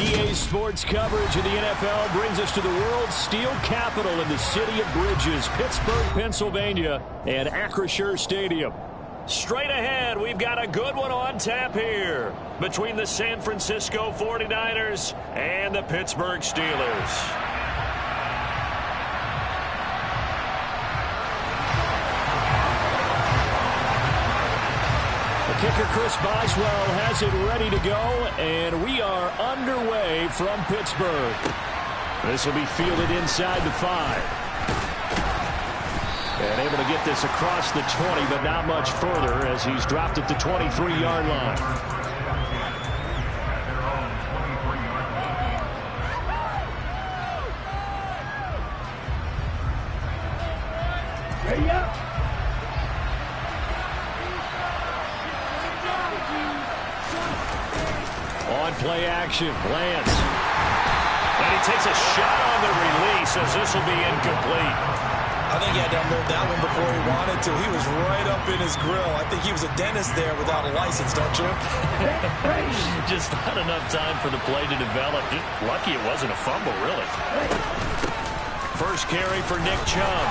EA Sports coverage of the NFL brings us to the world's steel capital in the city of bridges, Pittsburgh, Pennsylvania, and Acrisure Stadium. Straight ahead, we've got a good one on tap here between the San Francisco 49ers and the Pittsburgh Steelers. Kicker Chris Boswell has it ready to go, and we are underway from Pittsburgh. This will be fielded inside the 5. And able to get this across the 20, but not much further as he's dropped at the 23-yard line. Ready up. On play action, Lance. And he takes a shot on the release as this will be incomplete. I think he had to unload that one before he wanted to. He was right up in his grill. I think he was a dentist there without a license, don't you? Just not enough time for the play to develop. Just lucky it wasn't a fumble, really. First carry for Nick Chubb.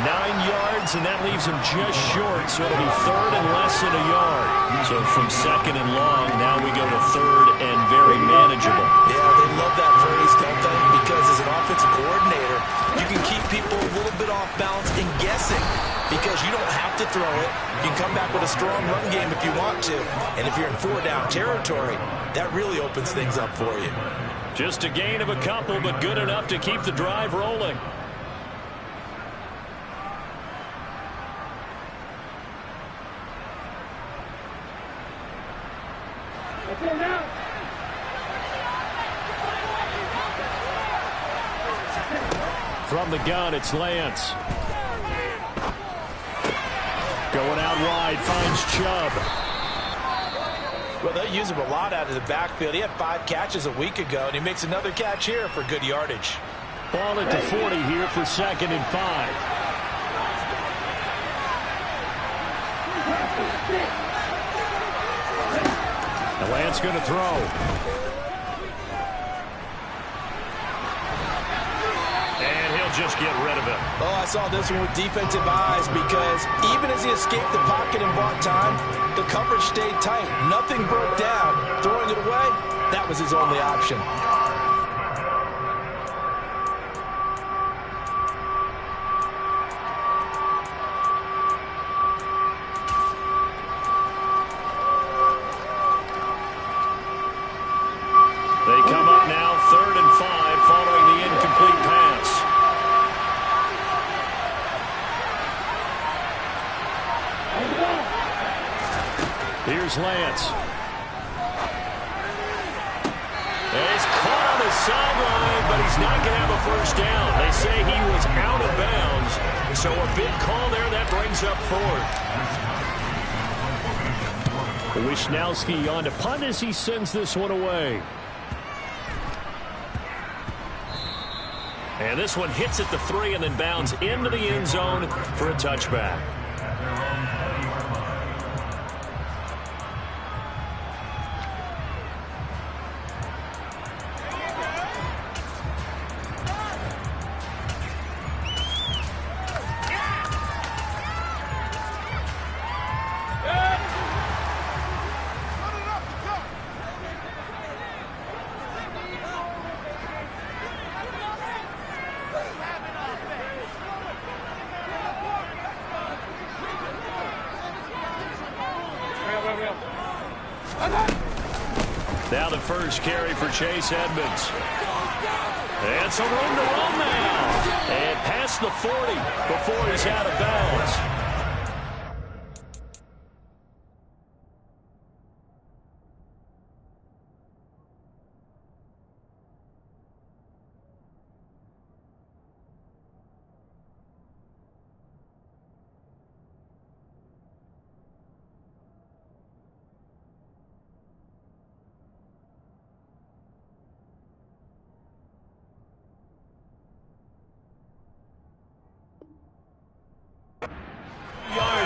9 yards, and that leaves him just short, so it'll be third and less than a yard. So from second and long, now we go to third and very manageable. Yeah, they love that phrase, don't they? Because as an offensive coordinator, you can keep people a little bit off balance and guessing because you don't have to throw it. You can come back with a strong run game if you want to. And if you're in 4-down territory, that really opens things up for you. Just a gain of a couple, but good enough to keep the drive rolling. From the gun, it's Lance. Going out wide, finds Chubb. Well, they use him a lot out of the backfield. He had 5 catches a week ago, and he makes another catch here for good yardage. Ball at the 40 here for 2nd and 5. And Lance going to throw. Just get rid of it. Oh, I saw this one with defensive eyes because even as he escaped the pocket and bought time, the coverage stayed tight. Nothing broke down. Throwing it away, that was his only option. They come up now 3rd and 5 following the incomplete pass. Here's Lance. And he's caught on the sideline, but he's not going to have a first down. They say he was out of bounds, so a big call there that brings up 4th. Wishnowski on to punt as he sends this one away. And this one hits at the 3 and then bounds into the end zone for a touchback. Now the first carry for Chase Edmonds. And some room to run now. And past the 40 before he's out of bounds.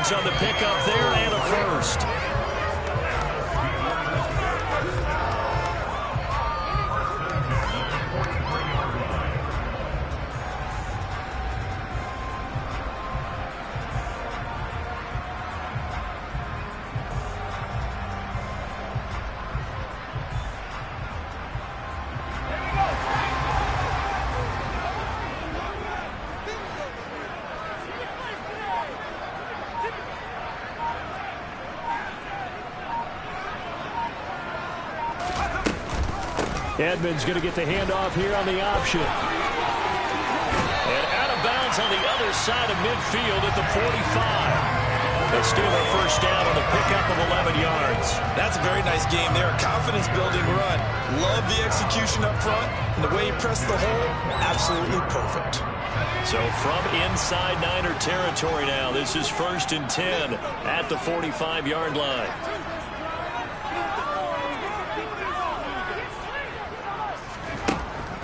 On the pickup there and a first. Edmonds going to get the handoff here on the option. And out of bounds on the other side of midfield at the 45. They steal their first down on the pickup of 11 yards. That's a very nice game there. A confidence-building run. Love the execution up front. And the way he pressed the hole, absolutely perfect. So from inside Niner territory now, this is 1st and 10 at the 45-yard line.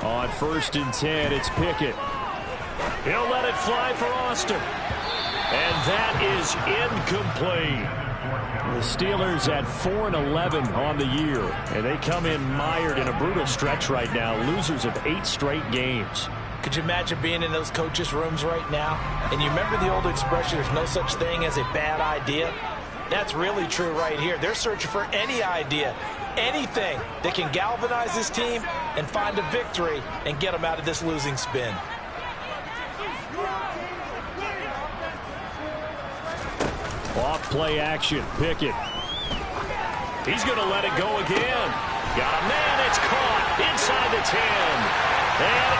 On 1st and 10, it's Pickett. He'll let it fly for Austin. And that is incomplete. The Steelers at 4-11 on the year. And they come in mired in a brutal stretch right now. Losers of 8 straight games. Could you imagine being in those coaches' rooms right now? And you remember the old expression, there's no such thing as a bad idea? That's really true right here. They're searching for any idea, anything that can galvanize this team and find a victory and get them out of this losing spin. Off play action, Pickett. He's going to let it go again. Got a man, it's caught inside the 10. And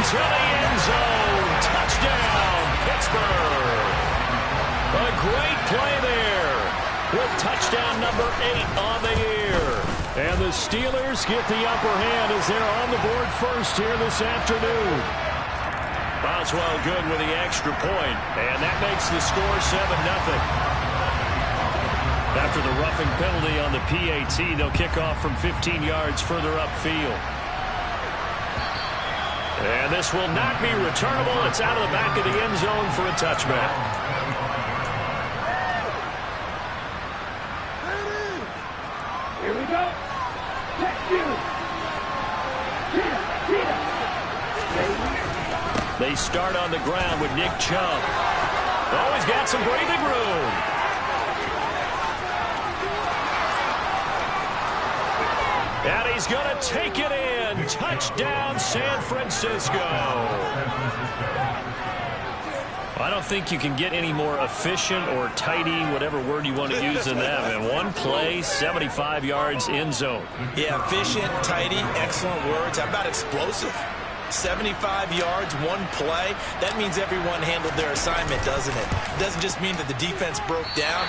into the end zone. Touchdown, Pittsburgh. A great play there with touchdown number 8 on the year. And the Steelers get the upper hand as they're on the board first here this afternoon. Boswell good with the extra point, and that makes the score 7-0. After the roughing penalty on the PAT, they'll kick off from 15 yards further upfield. And this will not be returnable. It's out of the back of the end zone for a touchback. Here we go. Check you. They start on the ground with Nick Chubb. Oh, he's got some breathing room. And he's going to take it in. Touchdown, San Francisco. I don't think you can get any more efficient or tidy, whatever word you want to use in that. And one play, 75 yards, end zone. Yeah, efficient, tidy, excellent words. How about explosive? 75 yards, one play. That means everyone handled their assignment, doesn't it? It doesn't just mean that the defense broke down.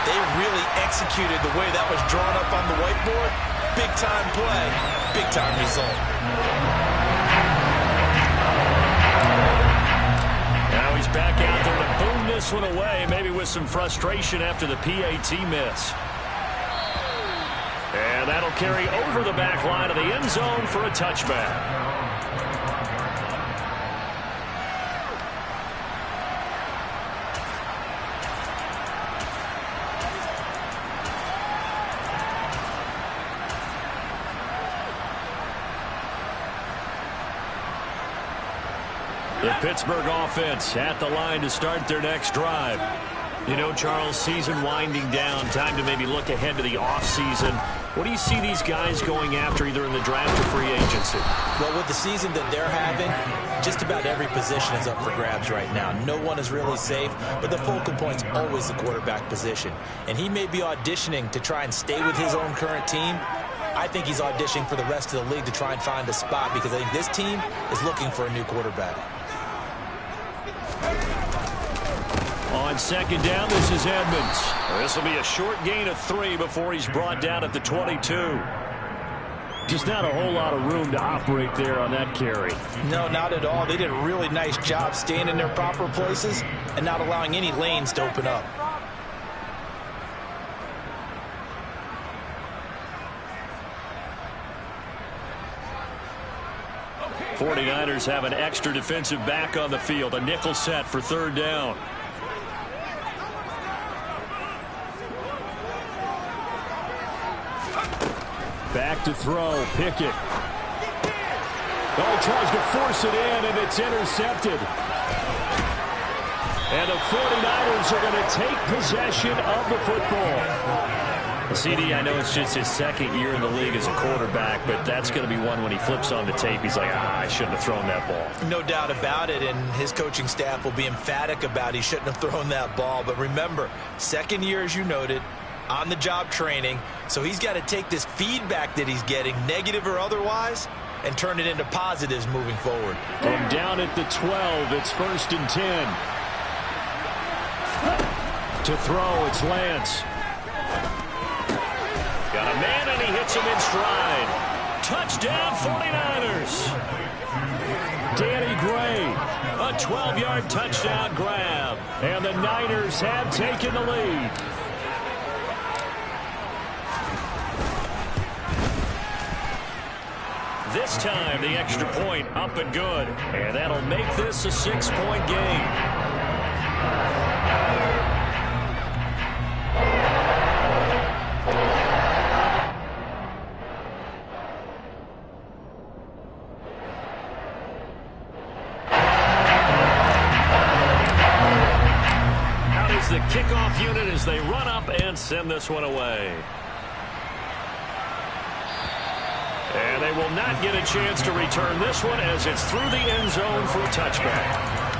They really executed the way that was drawn up on the whiteboard. Big-time play, big-time result. Now he's back out there to boom this one away, maybe with some frustration after the PAT miss. And that'll carry over the back line of the end zone for a touchback. The Pittsburgh offense at the line to start their next drive. You know, Charles, season winding down, time to maybe look ahead to the offseason. What do you see these guys going after either in the draft or free agency? Well, with the season that they're having, just about every position is up for grabs right now. No one is really safe, but the focal point's always the quarterback position. And he may be auditioning to try and stay with his own current team. I think he's auditioning for the rest of the league to try and find a spot because I think this team is looking for a new quarterback. On second down, this is Edmonds. This will be a short gain of 3 before he's brought down at the 22. Just not a whole lot of room to operate there on that carry. No, not at all. They did a really nice job staying in their proper places and not allowing any lanes to open up. The 49ers have an extra defensive back on the field. A nickel set for third down. Back to throw, Pickett. Oh, tries to force it in, and it's intercepted. And the 49ers are going to take possession of the football. CD, I know it's just his second year in the league as a quarterback, but that's going to be one when he flips on the tape. He's like, I shouldn't have thrown that ball. No doubt about it, and his coaching staff will be emphatic about he shouldn't have thrown that ball. But remember, second year, as you noted, on-the-job training. So he's got to take this feedback that he's getting, negative or otherwise, and turn it into positives moving forward. From down at the 12, it's 1st and 10. To throw, it's Lance. Got a man, and he hits him in stride. Touchdown, 49ers. Danny Gray, a 12-yard touchdown grab. And the Niners have taken the lead. This time, the extra point up and good. And that'll make this a 6-point game. Out is the kickoff unit as they run up and send this one away. And they will not get a chance to return this one as it's through the end zone for a touchback.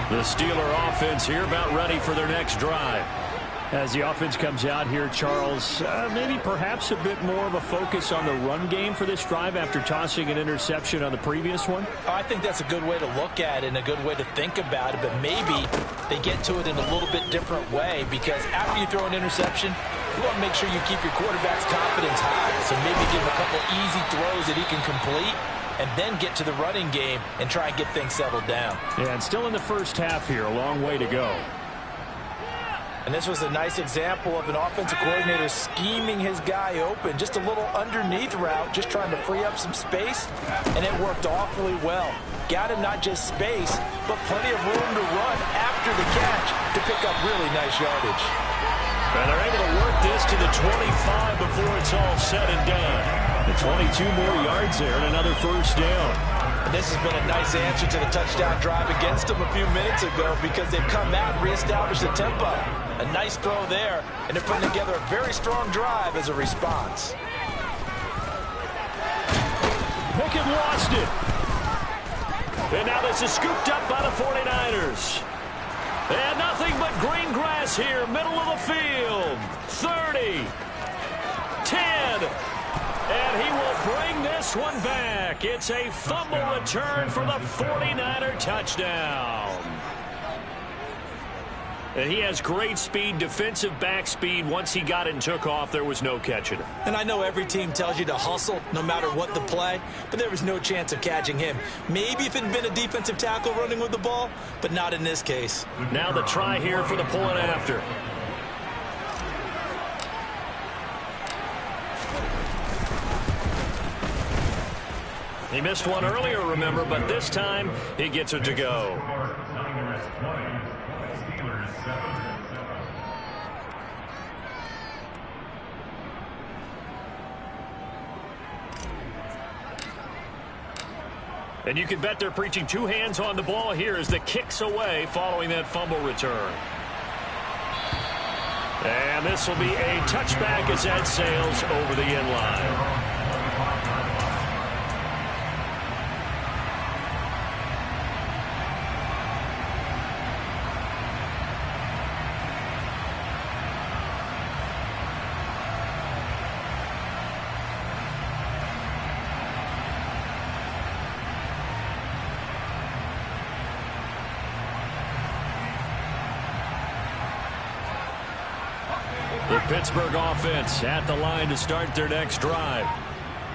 The Steeler offense here about ready for their next drive. As the offense comes out here, Charles, maybe perhaps a bit more of a focus on the run game for this drive after tossing an interception on the previous one? I think that's a good way to look at it and a good way to think about it, but maybe they get to it in a little bit different way, because after you throw an interception, you want to make sure you keep your quarterback's confidence high. So maybe give him a couple easy throws that he can complete, and then get to the running game and try and get things settled down. Yeah, and still in the first half here, a long way to go. And this was a nice example of an offensive coordinator scheming his guy open. Just a little underneath route, just trying to free up some space, and it worked awfully well. Got him not just space, but plenty of room to run after the catch to pick up really nice yardage. And they're able to work this to the 25 before it's all said and done. The 22 more yards there and another first down. And this has been a nice answer to the touchdown drive against them a few minutes ago, because they've come out and reestablished the tempo. A nice throw there, and they're putting together a very strong drive as a response. Pickett lost it. And now this is scooped up by the 49ers. And nothing but green grass here, middle of the field. 30, 10, and he will bring this one back. It's a fumble return for the 49er touchdown. And he has great speed, defensive back speed. Once he got it and took off, there was no catching him. And I know every team tells you to hustle no matter what the play, but there was no chance of catching him. Maybe if it had been a defensive tackle running with the ball, but not in this case. Now the try here for the pulling after. He missed one earlier, remember, but this time he gets it to go. And you can bet they're preaching two hands on the ball here as the kick's away following that fumble return. And this will be a touchback as that sails over the end line. The Pittsburgh offense at the line to start their next drive.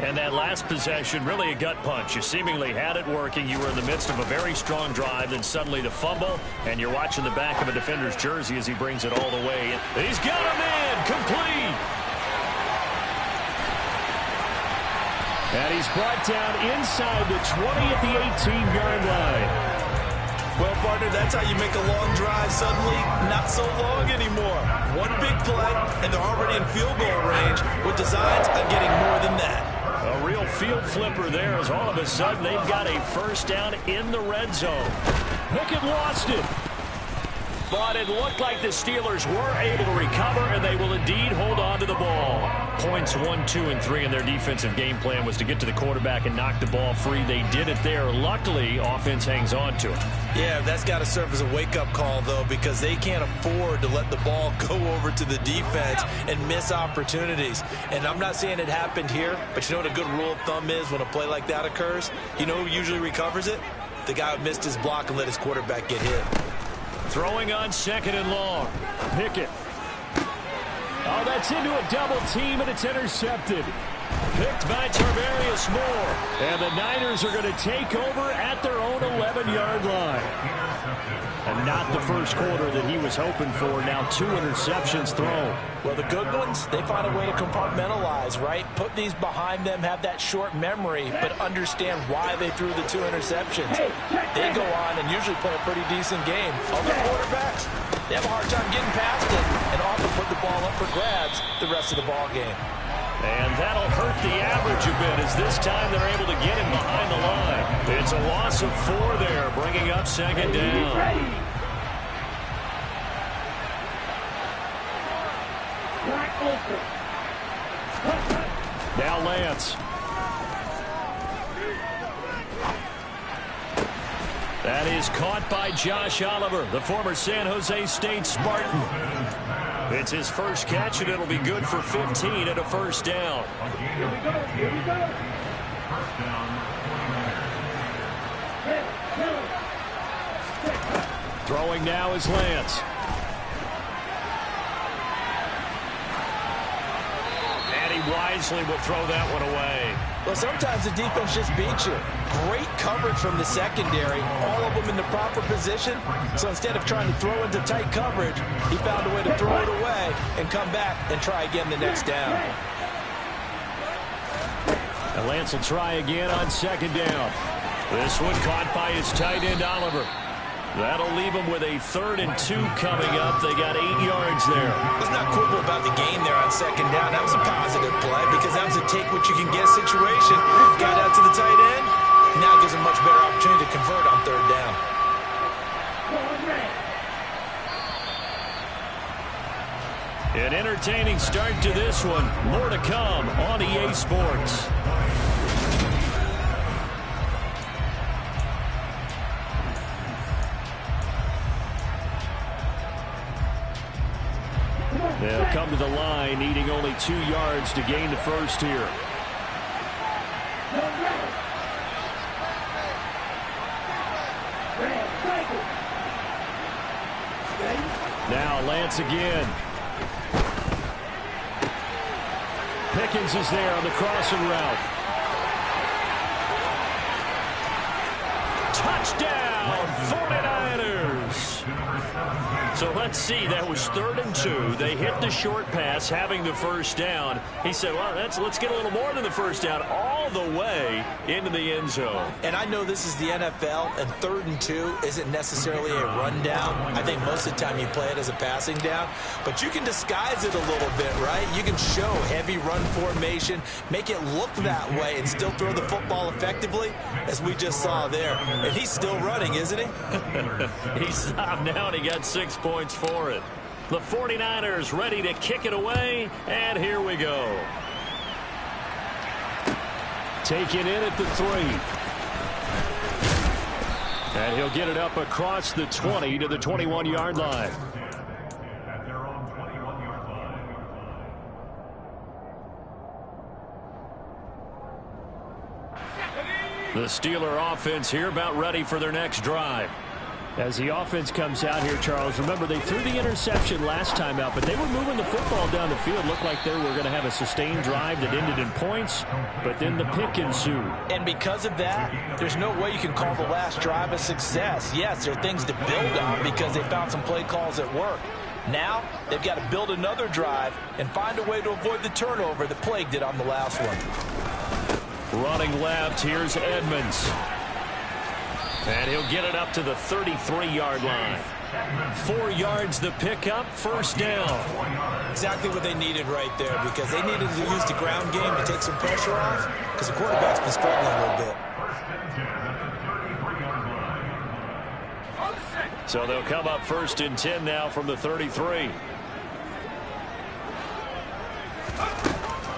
And that last possession, really a gut punch. You seemingly had it working. You were in the midst of a very strong drive, then suddenly the fumble, and you're watching the back of a defender's jersey as he brings it all the way in. He's got a man, complete. And he's brought down inside the 20 at the 18-yard line. Well, partner, that's how you make a long drive suddenly not so long anymore. One big play, and they're already in field goal range with designs on getting more than that. A real field flipper there as all of a sudden they've got a first down in the red zone. Pickett lost it. But it looked like the Steelers were able to recover, and they will indeed hold on to the ball. Points 1, 2, and 3 in their defensive game plan was to get to the quarterback and knock the ball free. They did it there. Luckily, offense hangs on to it. Yeah, that's got to serve as a wake-up call, though, because they can't afford to let the ball go over to the defense and miss opportunities. And I'm not saying it happened here, but you know what a good rule of thumb is when a play like that occurs? You know who usually recovers it? The guy who missed his block and let his quarterback get hit. Throwing on 2nd and long. Pickett. Oh, that's into a double team, and it's intercepted. Picked by Tarvarius Moore. And the Niners are going to take over at their own 11-yard line. And not the first quarter that he was hoping for. Now 2 interceptions thrown. Well, the good ones, they find a way to compartmentalize, right? Put these behind them, have that short memory, but understand why they threw the 2 interceptions. They go on and usually play a pretty decent game. Other quarterbacks, they have a hard time getting past it and often put the ball up for grabs the rest of the ball game. And that'll hurt the average a bit, as this time they're able to get him behind the line. It's a loss of 4 there, bringing up 2nd down. Now Lance. That is caught by Josh Oliver, the former San Jose State Spartan. It's his first catch, and it'll be good for 15 and a first down. Here we go. Here we go. First down. Throwing now is Lance. And he wisely will throw that one away. Well, sometimes the defense just beats you. Great coverage from the secondary, all of them in the proper position. So instead of trying to throw into tight coverage, he found a way to throw it away and come back and try again the next down. And Lance will try again on 2nd down. This one caught by his tight end, Oliver. That'll leave them with a 3rd and 2 coming up. They got 8 yards there. Let's not quibble about the game there on 2nd down. That was a positive play because that was a take-what-you-can-get situation. Got out to the tight end. Now gives him much better opportunity to convert on 3rd down. An entertaining start to this one. More to come on EA Sports. They'll come to the line, needing only 2 yards to gain the first here. Now Lance again. Pickens is there on the crossing route. Touchdown, 49ers. So let's see, that was 3rd and 2. They hit the short pass, having the first down. He said, well, let's get a little more than the first down, all the way into the end zone. And I know this is the NFL, and 3rd and 2 isn't necessarily a rundown. I think most of the time you play it as a passing down. But you can disguise it a little bit, right? You can show heavy run formation, make it look that way, and still throw the football effectively, as we just saw there. And he's still running, isn't he? He stopped now, and he got 6 points for it. The 49ers ready to kick it away, and here we go. Taken in at the 3. And he'll get it up across the 20 to the 21-yard line. At their own 21-yard line. The Steeler offense here about ready for their next drive. As the offense comes out here, Charles, remember they threw the interception last time out, but they were moving the football down the field. Looked like they were going to have a sustained drive that ended in points, but then the pick ensued. And because of that, there's no way you can call the last drive a success. Yes, there are things to build on because they found some play calls that work. Now, they've got to build another drive and find a way to avoid the turnover that plagued it on the last one. Running left, here's Edmonds. And he'll get it up to the 33-yard line. 4 yards the pickup, first down. Exactly what they needed right there, because they needed to use the ground game to take some pressure off, because the quarterback's been struggling a little bit. So they'll come up 1st and 10 now from the 33.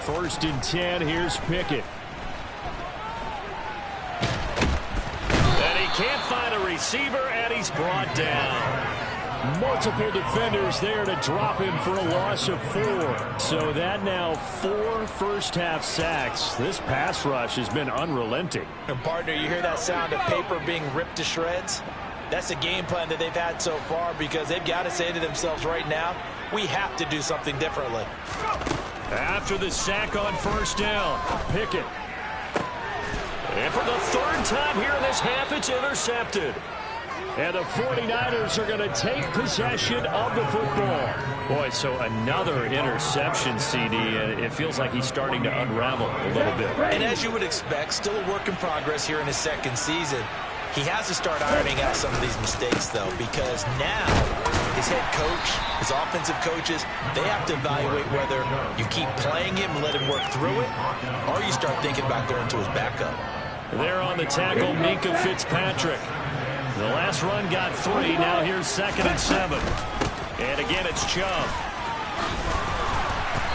1st and 10. Here's Pickett. And he can't find a receiver, and he's brought down. Multiple defenders there to drop him for a loss of 4. So that now 4 first-half sacks. This pass rush has been unrelenting. And partner, you hear that sound of paper being ripped to shreds? That's the game plan that they've had so far, because they've got to say to themselves right now, we have to do something differently. After the sack on 1st down, Pickett. And for the 3rd time here in this half, it's intercepted. And the 49ers are going to take possession of the football. Boy, so another interception, CD, and it feels like he's starting to unravel a little bit. And as you would expect, still a work in progress here in his 2nd season. He has to start ironing out some of these mistakes, though, because now his head coach, his offensive coaches, they have to evaluate whether you keep playing him and let him work through it, or you start thinking about going to his backup. There on the tackle, Minkah Fitzpatrick. The last run got 3. Now here's 2nd and 7. And again, it's Chubb.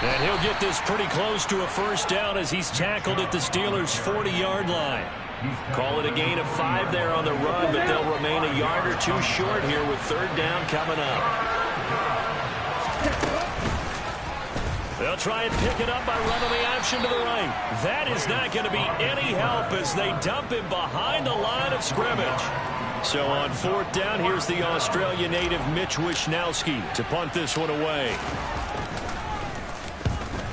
And he'll get this pretty close to a 1st down as he's tackled at the Steelers' 40-yard line. Call it a gain of 5 there on the run, but they'll remain a yard or 2 short here with 3rd down coming up. They'll try and pick it up by running the option to the right. That is not going to be any help as they dump him behind the line of scrimmage. So on 4th down, here's the Australia native Mitch Wishnowsky to punt this one away.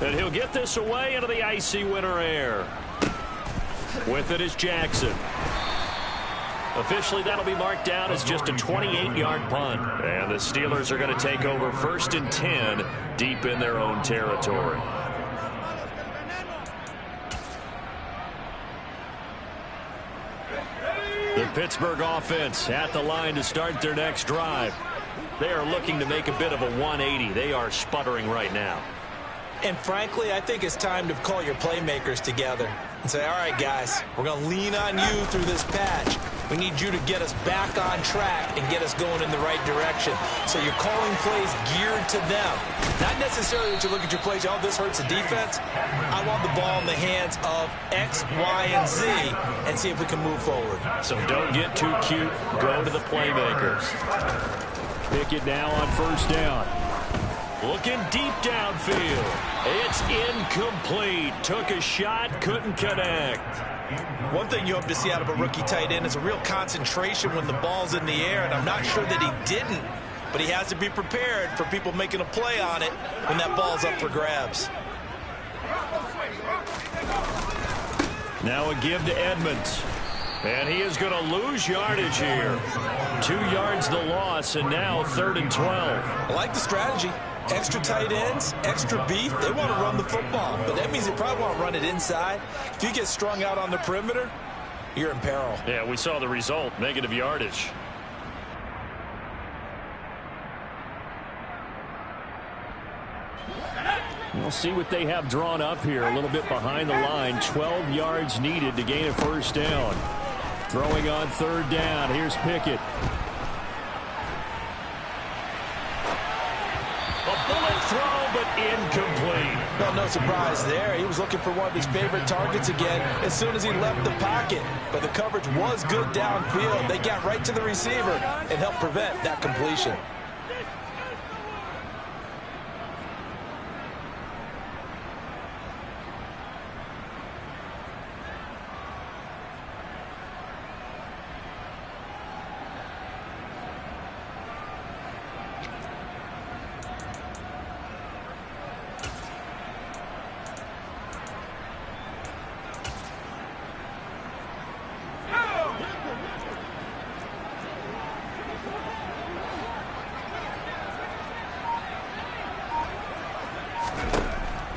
And he'll get this away into the icy winter air. With it is Jackson. Officially, that'll be marked down as just a 28-yard punt. And the Steelers are going to take over 1st and 10 deep in their own territory. The Pittsburgh offense at the line to start their next drive. They are looking to make a bit of a 180. They are sputtering right now. And frankly, I think it's time to call your playmakers together and say, all right, guys, we're going to lean on you through this patch. We need you to get us back on track and get us going in the right direction. So you're calling plays geared to them. Not necessarily that you look at your plays, oh, this hurts the defense. I want the ball in the hands of X, Y, and Z and see if we can move forward. So don't get too cute. Go to the playmakers. Pick it now on 1st down. Looking deep downfield. It's incomplete. Took a shot, couldn't connect. One thing you hope to see out of a rookie tight end is a real concentration when the ball's in the air, and I'm not sure that he didn't, but he has to be prepared for people making a play on it when that ball's up for grabs. Now a give to Edmonds. And he is going to lose yardage here. 2 yards the loss, and now 3rd and 12. I like the strategy. Extra tight ends, extra beef, they want to run the football. But that means they probably want to run it inside. If you get strung out on the perimeter, you're in peril. Yeah, we saw the result, negative yardage. We'll see what they have drawn up here. A little bit behind the line. 12 yards needed to gain a 1st down. Throwing on 3rd down. Here's Pickett. A bullet throw, but incomplete. Well, no surprise there. He was looking for one of his favorite targets again as soon as he left the pocket. But the coverage was good downfield. They got right to the receiver and helped prevent that completion.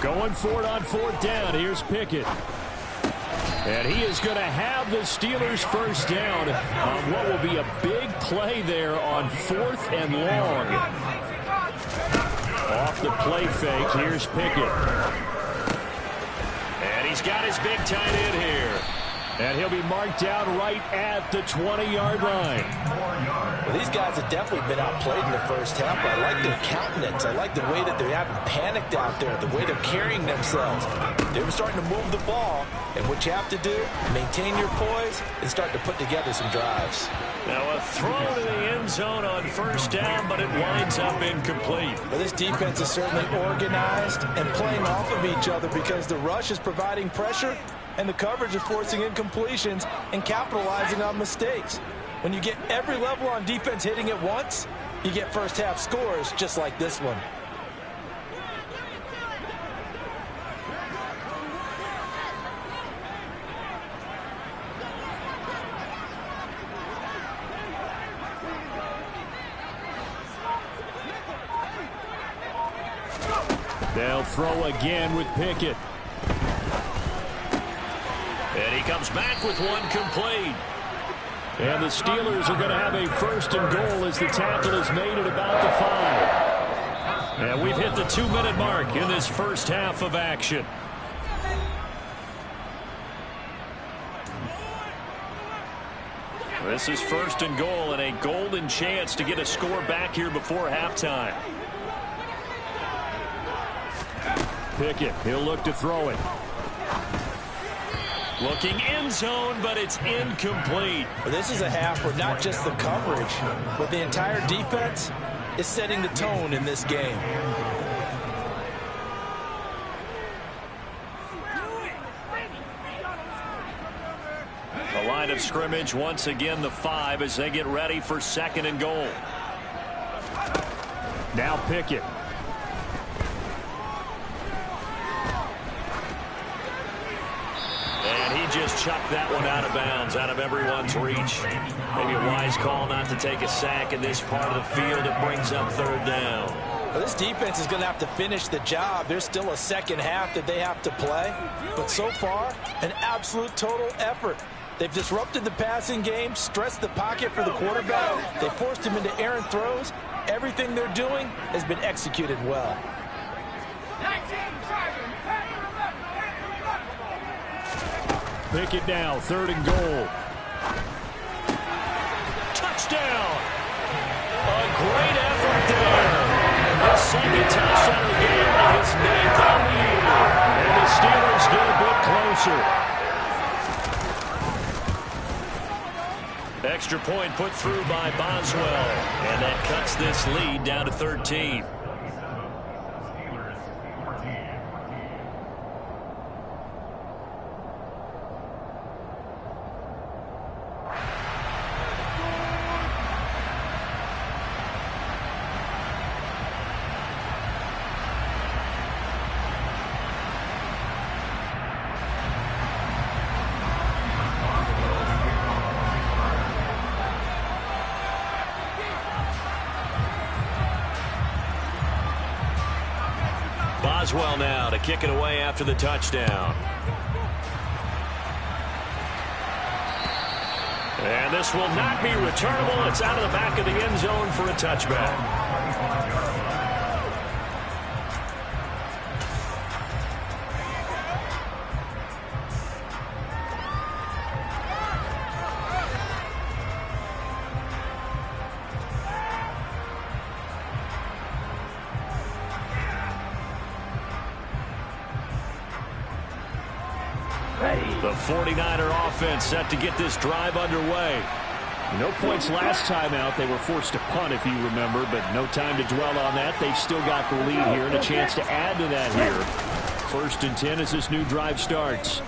Going for it on 4th down. Here's Pickett. And he is going to have the Steelers 1st down on what will be a big play there on 4th and long. Off the play fake, here's Pickett. And he's got his big tight end here. And he'll be marked down right at the 20-yard line. Well, these guys have definitely been outplayed in the first half, but I like their countenance. I like the way that they haven't panicked out there, the way they're carrying themselves. They were starting to move the ball, and what you have to do, maintain your poise and start to put together some drives. Now a throw to the end zone on first down, but it winds up incomplete. Well, this defense is certainly organized and playing off of each other because the rush is providing pressure and the coverage is forcing incompletions and capitalizing on mistakes. When you get every level on defense hitting at once, you get first half scores just like this one. They'll throw again with Pickett. And he comes back with one complete. And the Steelers are going to have a first and goal as the tackle is made at about the 5. And we've hit the 2-minute mark in this first half of action. This is first and goal and a golden chance to get a score back here before halftime. Pickett, he'll look to throw it. Looking end zone, but it's incomplete. Well, this is a half where not just the coverage, but the entire defense is setting the tone in this game. The line of scrimmage, once again the 5 as they get ready for second and goal. Now Pickett. Just chucked that one out of bounds, out of everyone's reach. Maybe a wise call not to take a sack in this part of the field. It brings up third down. Well, this defense is going to have to finish the job. There's still a second half that they have to play. But so far, an absolute total effort. They've disrupted the passing game, stressed the pocket for the quarterback. They forced him into errant throws. Everything they're doing has been executed well. Pickett now, third and goal. Touchdown! A great effort there. The second touchdown of the game against Nathan Lee. And the Steelers get a bit closer. Extra point put through by Boswell. And that cuts this lead down to 13. Boswell now to kick it away after the touchdown. And this will not be returnable. It's out of the back of the end zone for a touchback. The 49er offense set to get this drive underway. No points last time out. They were forced to punt, if you remember, but no time to dwell on that. They've still got the lead here and a chance to add to that here. First and 10 as this new drive starts.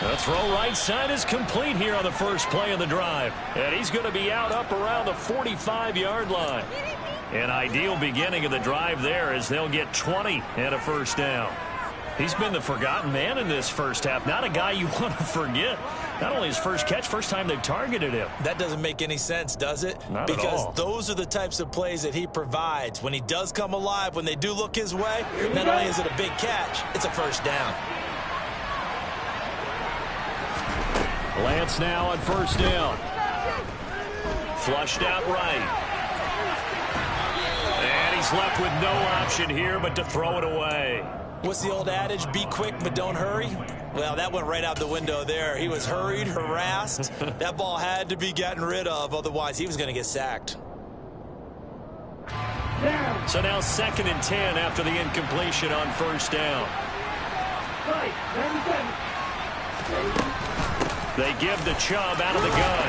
The throw right side is complete here on the first play of the drive. And he's going to be out up around the 45-yard line. An ideal beginning of the drive there as they'll get 20 and a first down. He's been the forgotten man in this first half. Not a guy you want to forget. Not only his first catch, first time they've targeted him. That doesn't make any sense, does it? Not at all. Because those are the types of plays that he provides. When he does come alive, when they do look his way, not only is it a big catch, it's a first down. Lance now on first down. Flushed out right. And he's is left with no option here but to throw it away. What's the old adage? Be quick, but don't hurry. Well, that went right out the window there. He was hurried, harassed. That ball had to be gotten rid of. Otherwise, he was going to get sacked. So now 2nd and 10 after the incompletion on first down. They give the Chubb out of the gun.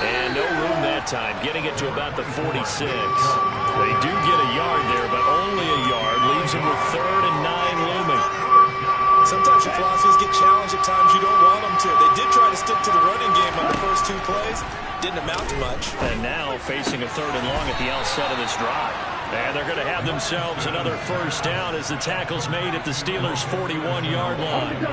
And no room that time, getting it to about the 46. They do get a yard there, but only a yard. Leaves them with 3rd and 9 looming. Sometimes your philosophies get challenged at times you don't want them to. They did try to stick to the running game on the first 2 plays. Didn't amount to much. And now facing a 3rd and long at the outset of this drive. And they're going to have themselves another first down as the tackle's made at the Steelers' 41-yard line.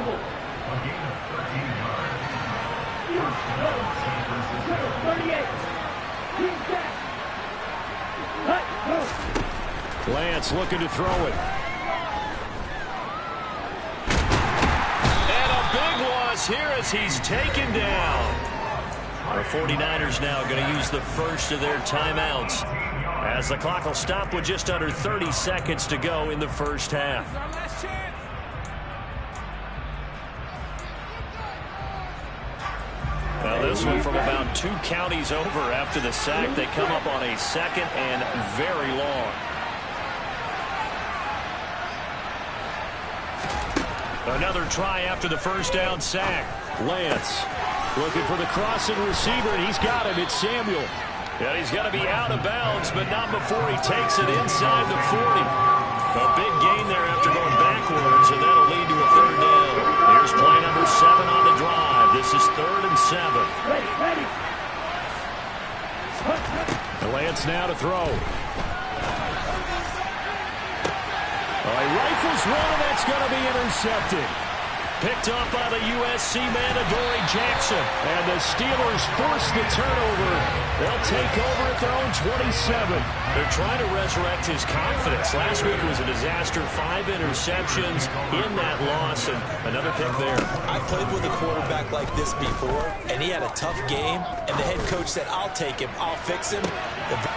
Lance looking to throw it. And a big loss here as he's taken down. Our 49ers now going to use the first of their timeouts as the clock will stop with just under 30 seconds to go in the first half. Well, this one from about 2 counties over after the sack. They come up on a 2nd and very long. Another try after the first down sack. Lance looking for the crossing receiver, and he's got him. It's Samuel. And he's going to be out of bounds, but not before he takes it inside the 40. A big gain there after going backwards, and that'll lead to a 3rd down. Here's play number 7 on the drive. This is 3rd and 7. Ready. Lance now to throw. He rifles one, and that's going to be intercepted. Picked up by the USC man, Adoree Jackson. And the Steelers force the turnover. They'll take over at their own 27. They're trying to resurrect his confidence. Last week was a disaster. 5 interceptions in that loss, and another pick there. I played with a quarterback like this before, and he had a tough game, and the head coach said, I'll take him, I'll fix him.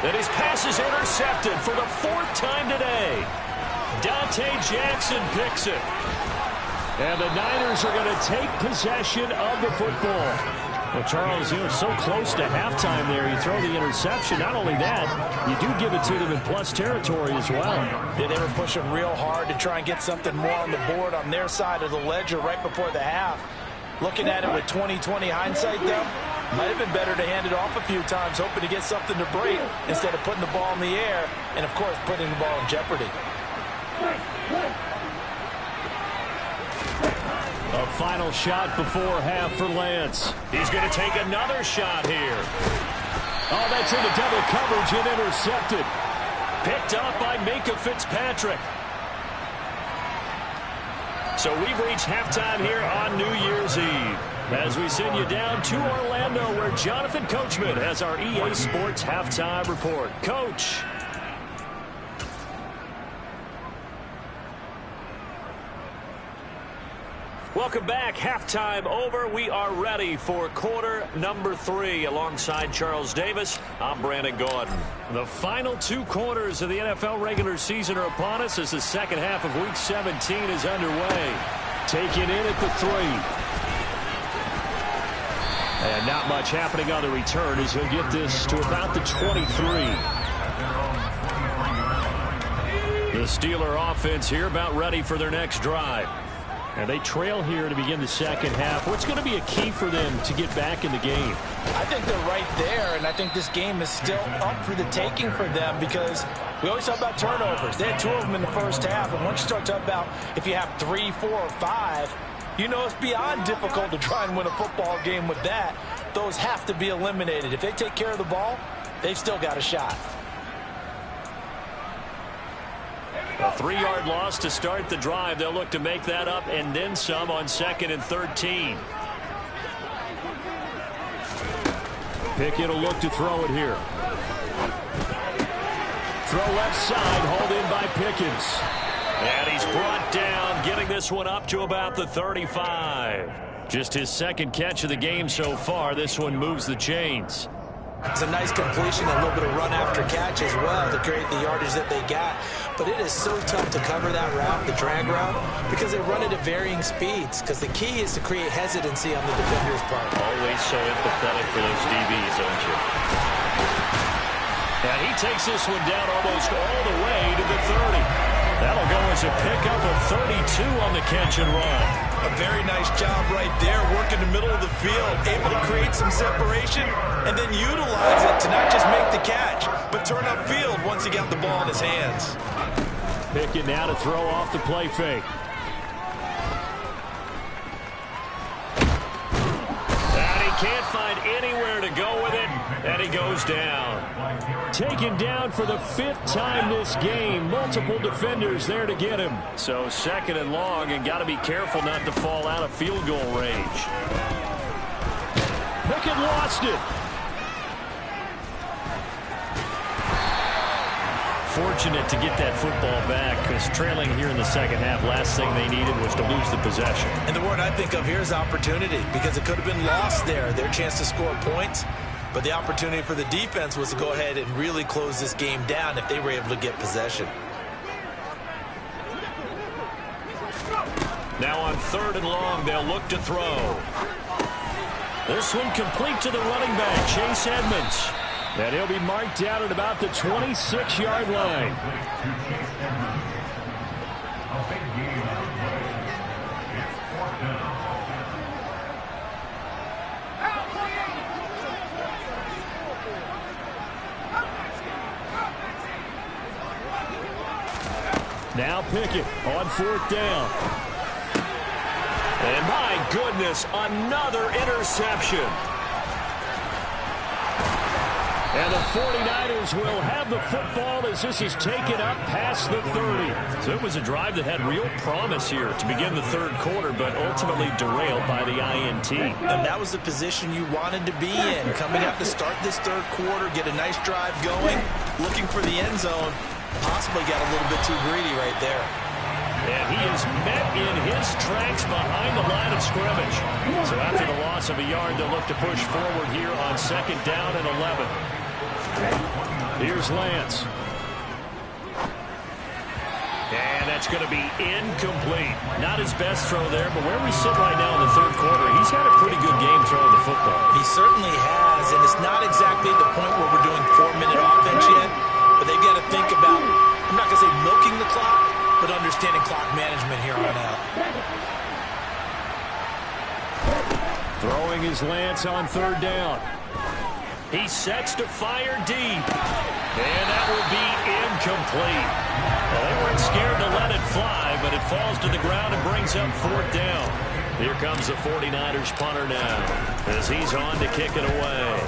And his pass is intercepted for the 4th time today. Dante Jackson picks it. And the Niners are going to take possession of the football. Well, Charles, so close to halftime there. You throw the interception. Not only that, you do give it to them in plus territory as well. Yeah, they were pushing real hard to try and get something more on the board on their side of the ledger right before the half. Looking at it with 20/20 hindsight, though, might have been better to hand it off a few times, hoping to get something to break instead of putting the ball in the air and, of course, putting the ball in jeopardy. A final shot before half for Lance. He's going to take another shot here. Oh, that's into double coverage and intercepted. Picked up by Minkah Fitzpatrick. So we've reached halftime here on New Year's Eve as we send you down to Orlando where Jonathan Coachman has our EA Sports halftime report. Coach. Welcome back. Halftime over. We are ready for quarter number 3. Alongside Charles Davis, I'm Brandon Gaudin. The final 2 quarters of the NFL regular season are upon us as the second half of Week 17 is underway. Taking in at the 3. And not much happening on the return as he'll get this to about the 23. The Steeler offense here about ready for their next drive. And they trail here to begin the second half. What's going to be a key for them to get back in the game? I think they're right there, and I think this game is still up for the taking for them because we always talk about turnovers. They had 2 of them in the first half, and once you start talking about if you have 3, 4, or 5, you know it's beyond difficult to try and win a football game with that. Those have to be eliminated. If they take care of the ball, they've still got a shot. A 3-yard loss to start the drive. They'll look to make that up and then some on 2nd and 13. Pickett will look to throw it here. Throw left side, hauled in by Pickens. And he's brought down, getting this one up to about the 35. Just his 2nd catch of the game so far. This one moves the chains. It's a nice completion, a little bit of run after catch as well to create the yardage that they got. But it is so tough to cover that route, the drag route, because they run it at varying speeds. Because the key is to create hesitancy on the defender's part. Always so empathetic for those DBs, don't you? And he takes this one down almost all the way to the 30. That'll go as a pickup of 32 on the catch and run. A very nice job right there, working the middle of the field, able to create some separation, and then utilize it to not just make the catch, but turn upfield once he got the ball in his hands. Pickett now to throw off the play fake. And he can't find anywhere to go with it, and he goes down. Taken down for the 5th time this game. Multiple defenders there to get him. So 2nd and long, and got to be careful not to fall out of field goal range. Pickett lost it. Fortunate to get that football back, because trailing here in the second half, last thing they needed was to lose the possession. And the word I think of here is opportunity, because it could have been lost there, their chance to score points. But the opportunity for the defense was to go ahead and really close this game down if they were able to get possession. Now on 3rd and long, they'll look to throw. This one complete to the running back, Chase Edmonds. And he'll be marked down at about the 26-yard line. Now Pickett on 4th down. And my goodness, another interception. And the 49ers will have the football as this is taken up past the 30. So it was a drive that had real promise here to begin the 3rd quarter, but ultimately derailed by the INT. And that was the position you wanted to be in. Coming up to start this 3rd quarter, get a nice drive going, looking for the end zone. Possibly got a little bit too greedy right there. And he is met in his tracks behind the line of scrimmage. So after the loss of a yard, they'll look to push forward here on 2nd down and 11. Here's Lance. And that's going to be incomplete. Not his best throw there, but where we sit right now in the 3rd quarter, he's had a pretty good game throwing the football. He certainly has, and it's not exactly the point where we're doing 4-minute offense yet, but they've got to think about, I'm not going to say milking the clock, but understanding clock management here on out. Throwing his Lance on 3rd down. He sets to fire deep. And that will be incomplete. Well, they weren't scared to let it fly, but it falls to the ground and brings up 4th down. Here comes the 49ers punter now as he's on to kick it away.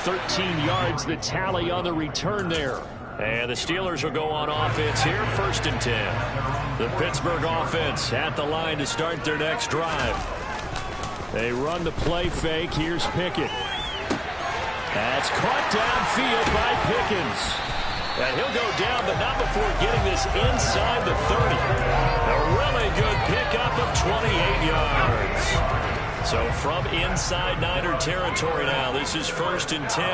13 yards the tally on the return there. And the Steelers will go on offense here, 1st and 10. The Pittsburgh offense at the line to start their next drive. They run the play fake. Here's Pickett. That's caught downfield by Pickens. And he'll go down, but not before getting this inside the 30. A really good pickup of 28 yards. So from inside Niner territory now, this is 1st and 10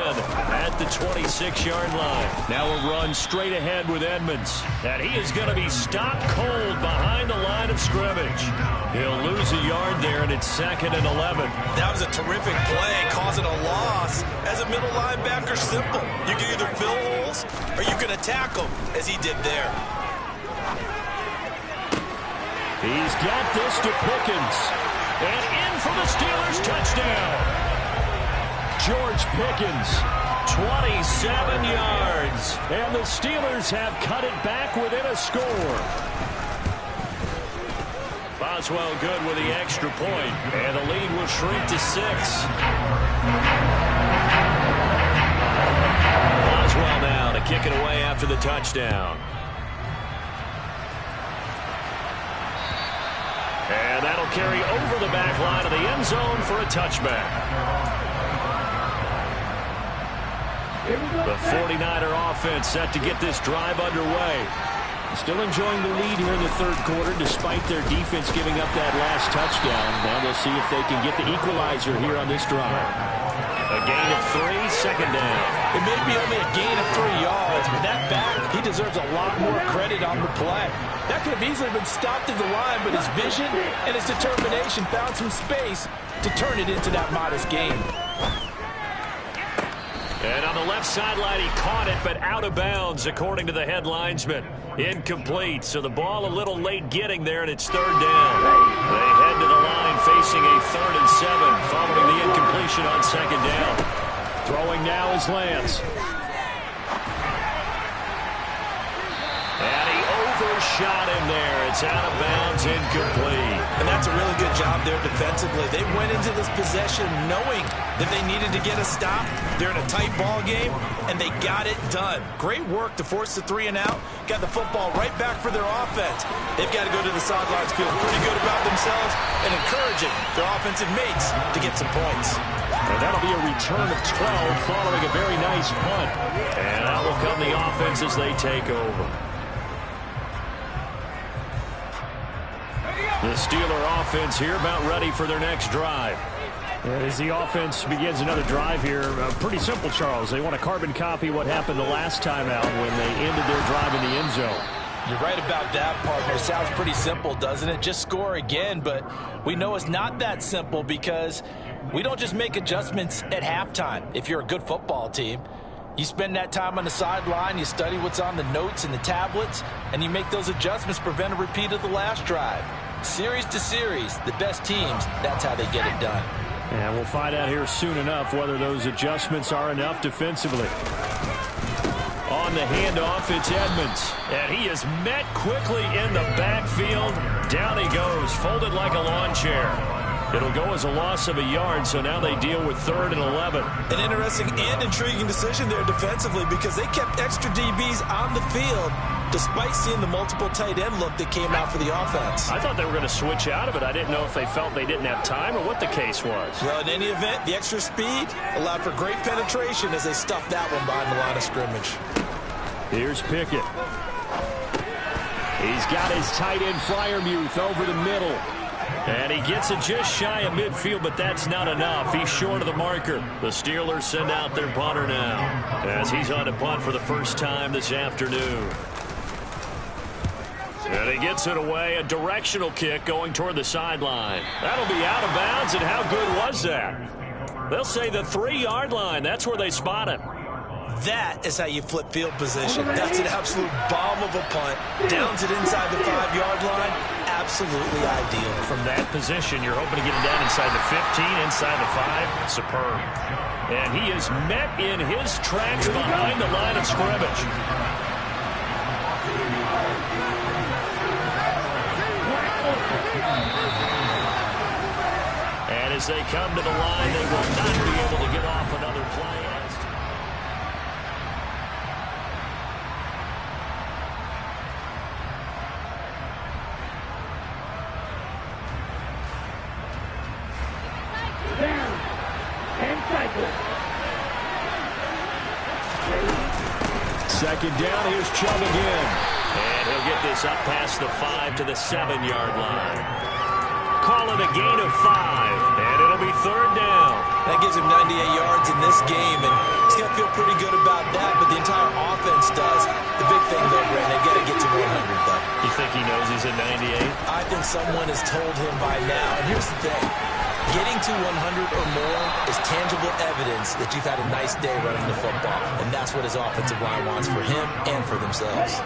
at the 26-yard line. Now a run straight ahead with Edmonds. And he is going to be stopped cold behind the line of scrimmage. He'll lose a yard there, and it's 2nd and 11. That was a terrific play, causing a loss. As a middle linebacker, simple. You can either fill holes or you can attack them, as he did there. He's got this to Pickens. And in for the Steelers touchdown. George Pickens, 27 yards. And the Steelers have cut it back within a score. Boswell good with the extra point. And the lead will shrink to 6. Boswell now to kick it away after the touchdown. And that'll carry over the back line of the end zone for a touchback. The 49er offense set to get this drive underway. Still enjoying the lead here in the third quarter despite their defense giving up that last touchdown. Now they'll see if they can get the equalizer here on this drive. A gain of 3, second down. It may be only a gain of 3 yards, but that back, he deserves a lot more credit on the play. That could have easily been stopped at the line, but his vision and his determination found some space to turn it into that modest gain. And on the left sideline, he caught it, but out of bounds, according to the head linesman. Incomplete, so the ball a little late getting there, and it's third down. They head to the line facing a 3rd and 7, following the incompletion on second down. Throwing now is Lance. And he overshot him there. It's out of bounds, incomplete. And that's a really good job there defensively. They went into this possession knowing that they needed to get a stop. They're in a tight ball game, and they got it done. Great work to force the 3 and out. Got the football right back for their offense. They've got to go to the sidelines feeling pretty good about themselves and encouraging their offensive mates to get some points. And that'll be a return of 12 following a very nice punt. And out will come the offense as they take over. The Steeler offense here about ready for their next drive. As the offense begins another drive here, pretty simple, Charles. They want to carbon copy what happened the last time out when they ended their drive in the end zone. You're right about that, partner. Sounds pretty simple, doesn't it? Just score again, but we know it's not that simple because we don't just make adjustments at halftime. If you're a good football team, you spend that time on the sideline, you study what's on the notes and the tablets, and you make those adjustments to prevent a repeat of the last drive. Series to series, the best teams, that's how they get it done. And we'll find out here soon enough whether those adjustments are enough defensively. On the handoff, it's Edmonds. And he is met quickly in the backfield. Down he goes, folded like a lawn chair. It'll go as a loss of a yard, so now they deal with 3rd and 11. An interesting and intriguing decision there defensively because they kept extra DBs on the field despite seeing the multiple tight end look that came out for the offense. I thought they were going to switch out of it. I didn't know if they felt they didn't have time or what the case was. Well, in any event, the extra speed allowed for great penetration as they stuffed that one behind the line of scrimmage. Here's Pickett. He's got his tight end Freiermuth over the middle. And he gets it just shy of midfield, but that's not enough. He's short of the marker. The Steelers send out their punter now as he's on to punt for the first time this afternoon. And he gets it away, a directional kick going toward the sideline. That'll be out of bounds, and how good was that? They'll say the 3-yard line. That's where they spot it. That is how you flip field position. That's an absolute bomb of a punt. Downs it inside the 5-yard line. Absolutely ideal. From that position, you're hoping to get it down inside the 15, inside the 5. Superb. And he is met in his tracks behind the line of scrimmage. And as they come to the line, they will not be able to get off another play. Second down, here's Chubb again. And he'll get this up past the 5 to the 7-yard line. Call it a gain of 5, and it'll be 3rd down. That gives him 98 yards in this game, and he's going to feel pretty good about that, but the entire offense does. The big thing, though, Brent, they've got to get to 100, though. You think he knows he's at 98? I think someone has told him by now, and here's the thing. Getting to 100 or more is tangible evidence that you've had a nice day running the football, and that's what his offensive line wants for him and for themselves.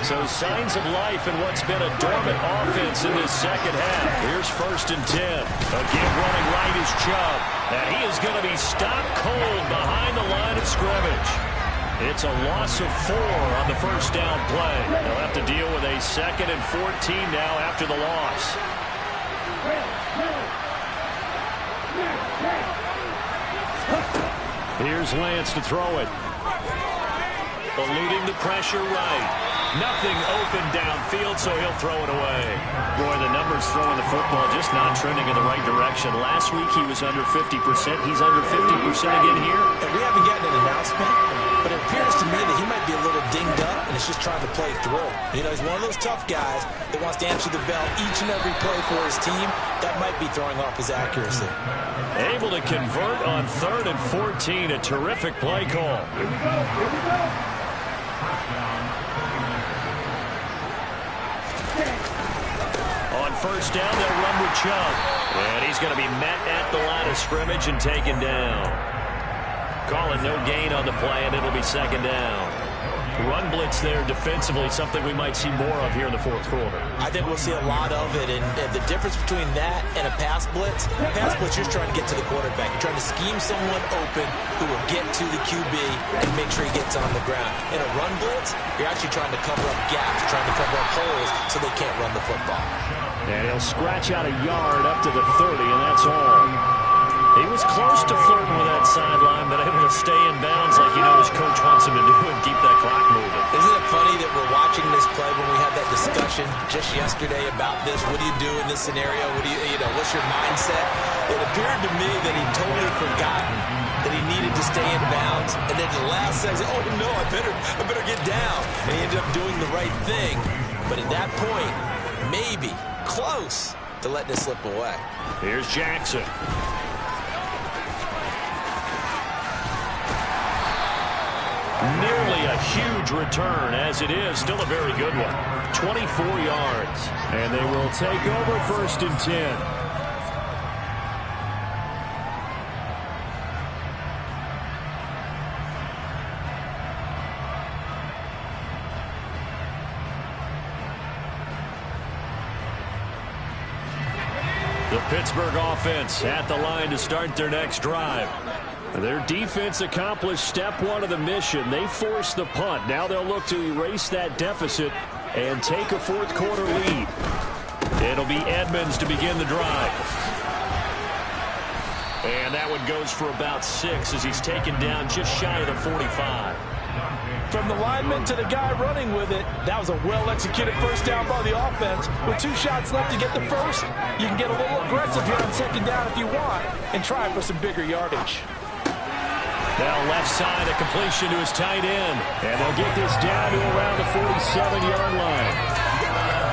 So signs of life in what's been a dormant offense in this second half. Here's 1st and 10. Again running right is Chubb, and he is going to be stopped cold behind the line of scrimmage. It's a loss of 4 on the first down play. They'll have to deal with a 2nd and 14 now after the loss. Here's Lance to throw it. Eluding the pressure right. Nothing open downfield, so he'll throw it away. Boy, the numbers throwing the football just not trending in the right direction. Last week he was under 50%. He's under 50% again here. And we haven't gotten an announcement, but it appears to me that he might be a little dinged up and is just trying to play through. You know, he's one of those tough guys that wants to answer the bell each and every play for his team. That might be throwing off his accuracy. Able to convert on 3rd and 14. A terrific play call. Here we go. First down. On first down, they'll run with Chubb. And he's going to be met at the line of scrimmage and taken down. Calling no gain on the play, and it'll be 2nd down. Run blitz there defensively, something we might see more of here in the 4th quarter. I think we'll see a lot of it, and the difference between that and a pass blitz, you're trying to get to the quarterback. You're trying to scheme someone open who will get to the QB and make sure he gets on the ground. In a run blitz, you're actually trying to cover up gaps, trying to cover up holes so they can't run the football. And he'll scratch out a yard up to the 30, and that's all. He was close to flirting with that sideline, but able to stay in bounds like his coach wants him to do and keep that clock moving. Isn't it funny that we're watching this play when we had that discussion just yesterday about this? What do you do in this scenario? What's your mindset? It appeared to me that he'd totally forgotten that he needed to stay in bounds, and then the last second, oh no, I better get down. And he ended up doing the right thing. But at that point, maybe close to letting it slip away. Here's Jackson. Nearly a huge return, as it is. Still a very good one. 24 yards. And they will take over 1st and 10. The Pittsburgh offense at the line to start their next drive. Their defense accomplished step 1 of the mission. They forced the punt. Now they'll look to erase that deficit and take a 4th quarter lead. It'll be Edmonds to begin the drive. And that one goes for about 6 as he's taken down just shy of the 45. From the lineman to the guy running with it, that was a well-executed first down by the offense. With 2 shots left to get the first, you can get a little aggressive here on 2nd down if you want and try for some bigger yardage. Now left side, a completion to his tight end. And they'll get this down to around the 47-yard line.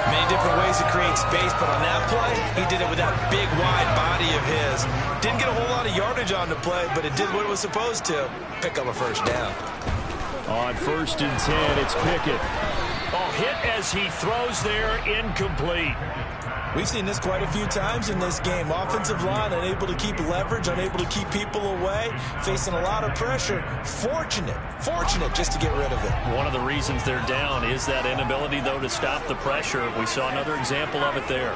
Many different ways to create space, but on that play, he did it with that big, wide body of his. Didn't get a whole lot of yardage on the play, but it did what it was supposed to. Pick up a first down. On 1st and 10, it's Pickett. Oh, hit as he throws there, incomplete. We've seen this quite a few times in this game. Offensive line unable to keep leverage, unable to keep people away, facing a lot of pressure. Fortunate just to get rid of it. One of the reasons they're down is that inability, though, to stop the pressure. We saw another example of it there.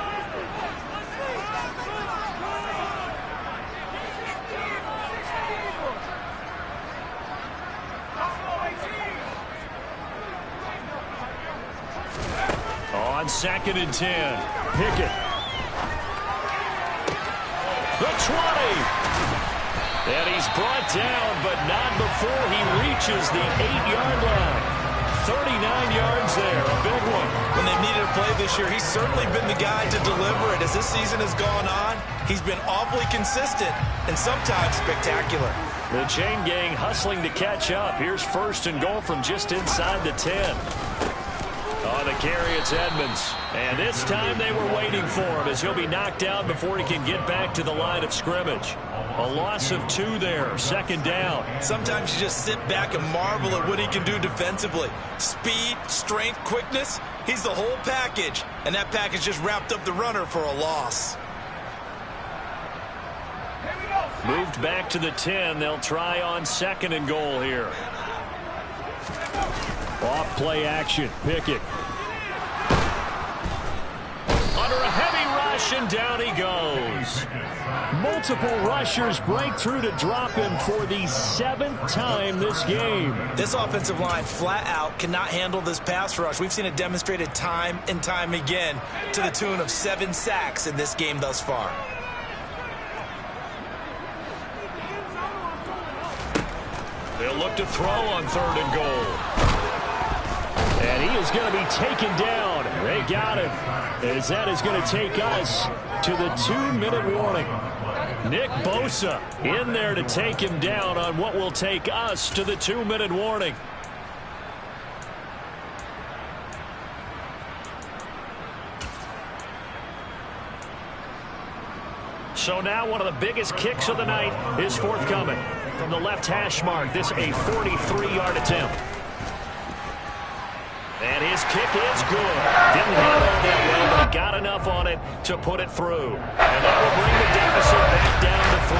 On 2nd and 10, Pickett. The 20. And he's brought down, but not before he reaches the 8-yard line. 39 yards there, a big one. When they've needed a play this year, he's certainly been the guy to deliver it. As this season has gone on, he's been awfully consistent and sometimes spectacular. The chain gang hustling to catch up. Here's 1st and goal from just inside the 10. On the carry, it's Edmonds. And this time they were waiting for him as he'll be knocked down before he can get back to the line of scrimmage. A loss of 2 there, 2nd down. Sometimes you just sit back and marvel at what he can do defensively. Speed, strength, quickness, he's the whole package. And that package just wrapped up the runner for a loss. Moved back to the 10. They'll try on 2nd and goal here. Off play action. Pickett. Under a heavy rush, and down he goes. Multiple rushers break through to drop him for the 7th time this game. This offensive line flat out cannot handle this pass rush. We've seen it demonstrated time and time again to the tune of 7 sacks in this game thus far. They'll look to throw on 3rd and goal. And he is going to be taken down. They got him. As that is going to take us to the 2-minute warning. Nick Bosa in there to take him down on what will take us to the 2-minute warning. So now one of the biggest kicks of the night is forthcoming. From the left hash mark, this a 43-yard attempt. And his kick is good. Didn't handle it that well, but he got enough on it to put it through. And that will bring the deficit back down to 3.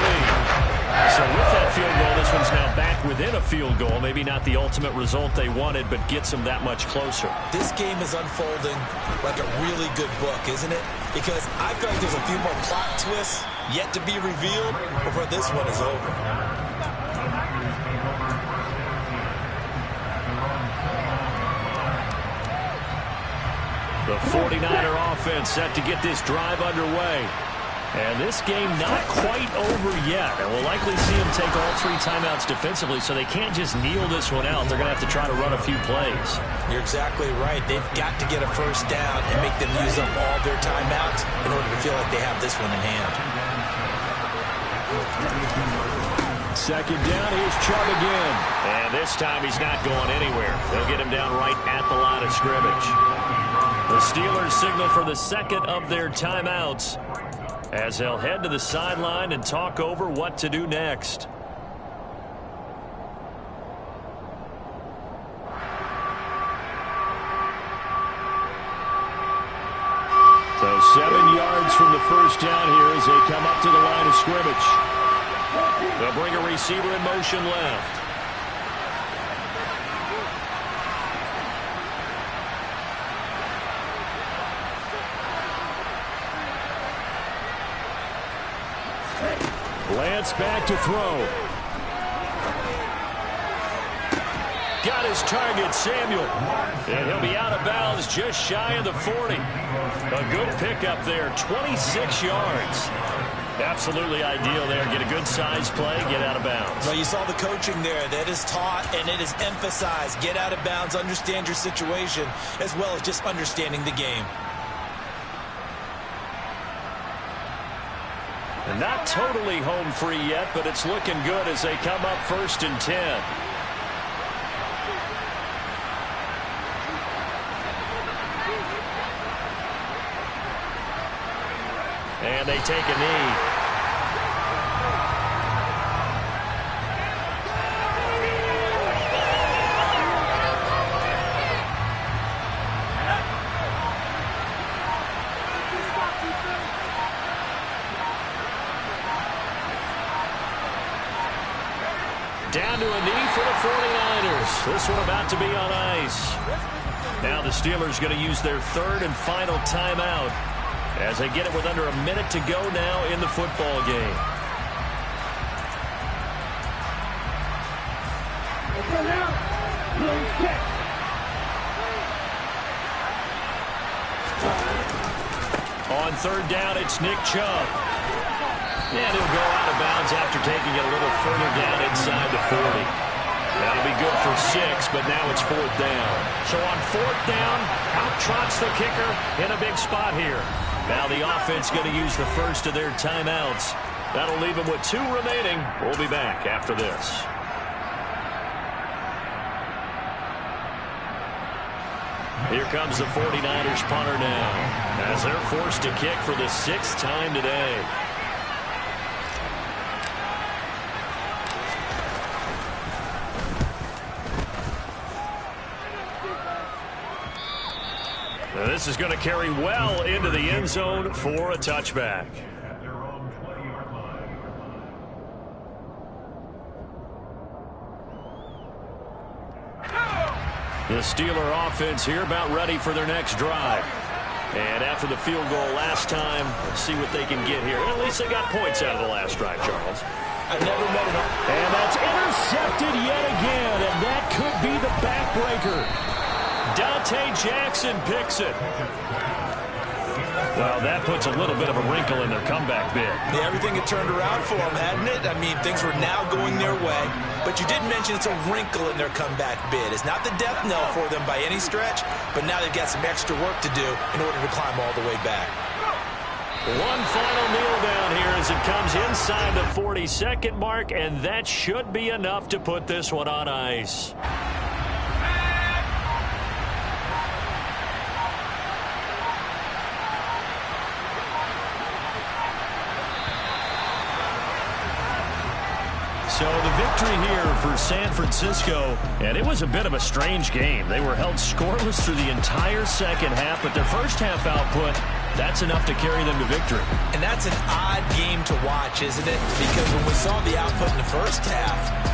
So with that field goal, this one's now back within a field goal. Maybe not the ultimate result they wanted, but gets them that much closer. This game is unfolding like a really good book, isn't it? Because I feel like there's a few more plot twists yet to be revealed before this one is over. The 49er offense set to get this drive underway. And this game not quite over yet. And we'll likely see them take all 3 timeouts defensively, so they can't just kneel this one out. They're going to have to try to run a few plays. You're exactly right. They've got to get a first down and make them use up all their timeouts in order to feel like they have this one in hand. Second down, here's Chubb again. And this time he's not going anywhere. They'll get him down right at the line of scrimmage. The Steelers signal for the second of their timeouts as they'll head to the sideline and talk over what to do next. So 7 yards from the first down here as they come up to the line of scrimmage. They'll bring a receiver in motion left. Lance back to throw. Got his target, Samuel. And he'll be out of bounds just shy of the 40. A good pickup there, 26 yards. Absolutely ideal there. Get a good size play, get out of bounds. Well, you saw the coaching there. That is taught and it is emphasized. Get out of bounds, understand your situation, as well as just understanding the game. And not totally home free yet, but it's looking good as they come up 1st and 10. And they take a knee. Down to a knee for the 49ers. This one about to be on ice. Now the Steelers going to use their 3rd and final timeout as they get it with under a minute to go now in the football game. On 3rd down, it's Nick Chubb. And he'll go out of bounds after taking it a little further down inside the 40. That'll be good for 6, but now it's 4th down. So on 4th down, out trots the kicker in a big spot here. Now the offense going to use the first of their timeouts. That'll leave them with 2 remaining. We'll be back after this. Here comes the 49ers punter now as they're forced to kick for the 6th time today. Now this is going to carry well into the end zone for a touchback. The Steeler offense here about ready for their next drive. And after the field goal last time, let's see what they can get here. At least they got points out of the last drive, Charles. I've never met an... And that's intercepted yet again, and that could be the backbreaker. Dante Jackson picks it. Well, that puts a little bit of a wrinkle in their comeback bid. Yeah, everything had turned around for them, hadn't it? I mean, things were now going their way. But you did mention it's a wrinkle in their comeback bid. It's not the death knell for them by any stretch, but now they've got some extra work to do in order to climb all the way back. One final kneel down here as it comes inside the 40-second mark, and that should be enough to put this one on ice. So the victory here for San Francisco, and it was a bit of a strange game. They were held scoreless through the entire second half, but their first half output, that's enough to carry them to victory. And that's an odd game to watch, isn't it? Because when we saw the output in the first half,